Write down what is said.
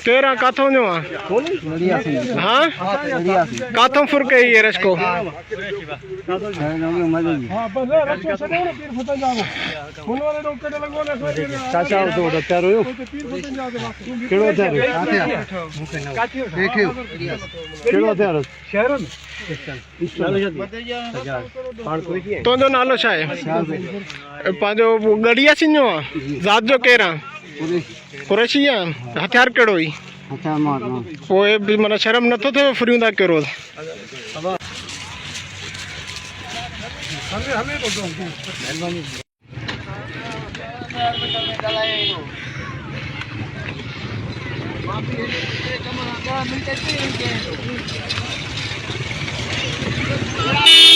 तेरा काथों जो हाँ काथों फुरके ये रसको तो जो नालो छा है पांजो गड़िया सिंजो जात जो केरा कुरैशी हथियार कहिड़ो ही पोइ बि माना शर्म नथो थिए फ्रियूं था कयो रोज़ ¡Gracias!